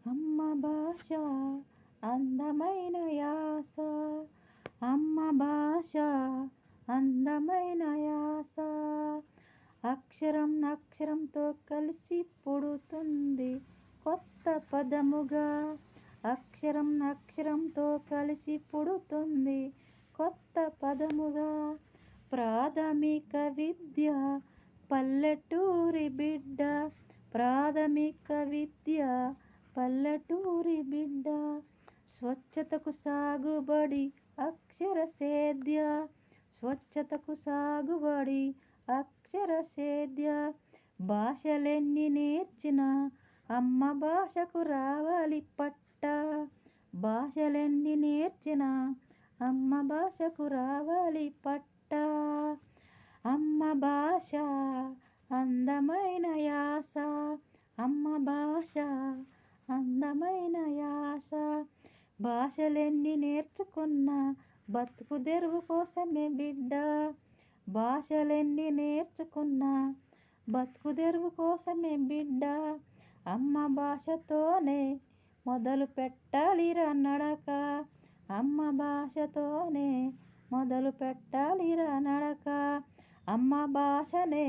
అమ్మ భాష అందమైన యాస, అమ్మ భాష అందమైన యాస. అక్షరం అక్షరంతో కలిసి పుడుతుంది కొత్త పదముగా, అక్షరం అక్షరంతో కలిసి పుడుతుంది కొత్త పదముగా. ప్రాథమిక విద్య పల్లెటూరి బిడ్డ, ప్రాథమిక విద్య పల్లెటూరి బిడ్డ. స్వచ్ఛతకు సాగుబడి అక్షర సేద్య, స్వచ్ఛతకు సాగుబడి అక్షర సేద్య. భాషలెన్ని నేర్చినా అమ్మ భాషకు రావాలి పట్ట, భాషలెన్ని నేర్చినా అమ్మ భాషకు రావాలి పట్ట. అమ్మ భాష అందమైన యాస, అమ్మ భాష అందమైన యాస. భాషలెన్ని నేర్చుకున్నా బతుకు తెరువు కోసమే బిడ్డ, భాషలెన్ని నేర్చుకున్నా బతుకు తెరువు కోసమే బిడ్డ. అమ్మ భాషతోనే మొదలు పెట్టాలిరా నడక, అమ్మ భాషతోనే మొదలు పెట్టాలిరా నడక. అమ్మ భాషనే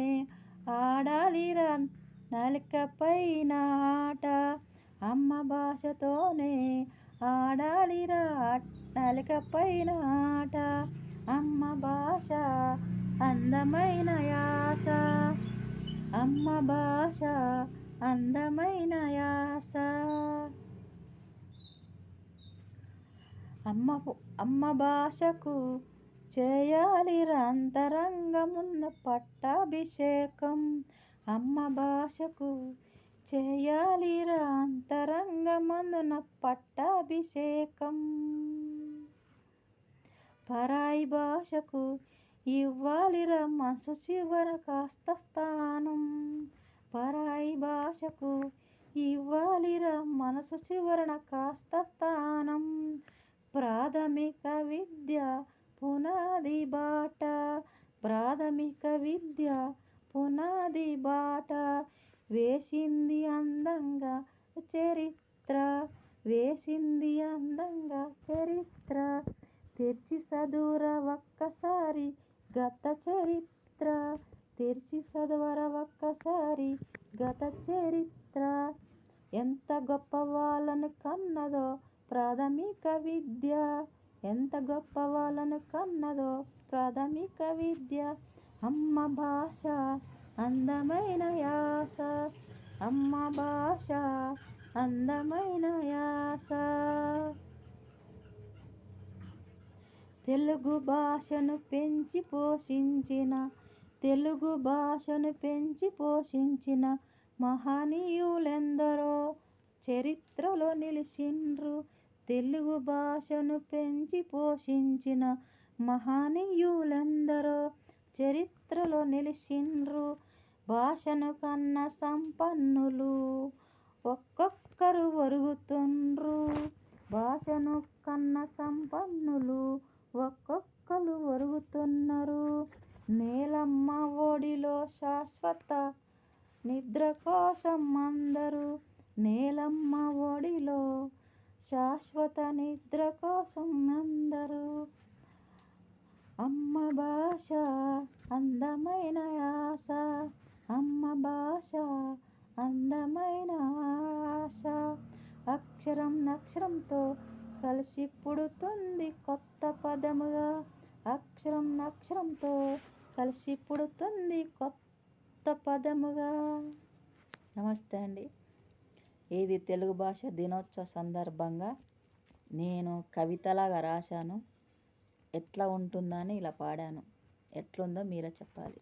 ఆడాలిరా నాలుకపైన ఆట, అమ్మ భాషతోనే ఆడాలిరా నాలుకపైన ఆట. అమ్మ భాష అందమైన యాస, అమ్మ భాష అందమైన యాస. అమ్మ భాషకు చేయాలిరా అంతరంగమున్న పట్టాభిషేకం, అమ్మ భాషకు చేయాలిరా అంతరంగమందున పట్టాభిషేకం. పరాయి భాషకు ఇవ్వాలిరా మనసు చివర కాస్త స్థానం, పరాయి భాషకు ఇవ్వాలిరా మనసు చివరన కాస్త స్థానం. ప్రాథమిక విద్య పునాది బాట, ప్రాథమిక విద్య పునాది బాట. వేసింది అందంగా చరిత్ర, వేసింది అందంగా చరిత్ర. తెరిచి చదువురా ఒక్కసారి గత చరిత్ర, తెరిచి చదువరా ఒక్కసారి గత చరిత్ర. ఎంత గొప్ప వాళ్ళను కన్నదో ప్రాథమిక విద్య, ఎంత గొప్ప వాళ్ళను కన్నదో ప్రాథమిక విద్య. అమ్మ భాష అందమైన యాస, అమ్మ భాష అందమైన యాస. తెలుగు భాషను పెంచి పోషించిన, తెలుగు భాషను పెంచి పోషించిన మహనీయులెందరో చరిత్రలో నిలిచిండ్రు. తెలుగు భాషను పెంచి పోషించిన మహనీయులెందరో చరిత్రలో నిలిచిండ్రు. భాషను కన్న సంపన్నులు ఒక్కొక్కరు ఒరుగుతుండ్రు, భాషను కన్న సంపన్నులు ఒక్కొక్కరు ఒరుగుతున్నారు. నేలమ్మ ఒడిలో శాశ్వత నిద్ర కోసం అందరూ, నేలమ్మ ఒడిలో శాశ్వత నిద్ర కోసం అందరూ. అమ్మ భాష అందమైన యాస, అమ్మ భాష అందమైన ఆశ. అక్షరం అక్షరంతో కలిసి పుడుతుంది కొత్త పదముగా, అక్షరం అక్షరంతో కలిసి పుడుతుంది కొత్త పదముగా. నమస్తే అండి. ఇది తెలుగు భాష దినోత్సవ సందర్భంగా నేను కవితలాగా రాశాను. ఎట్లా ఉంటుందని ఇలా పాడాను. ఎట్లుందో మీరే చెప్పాలి.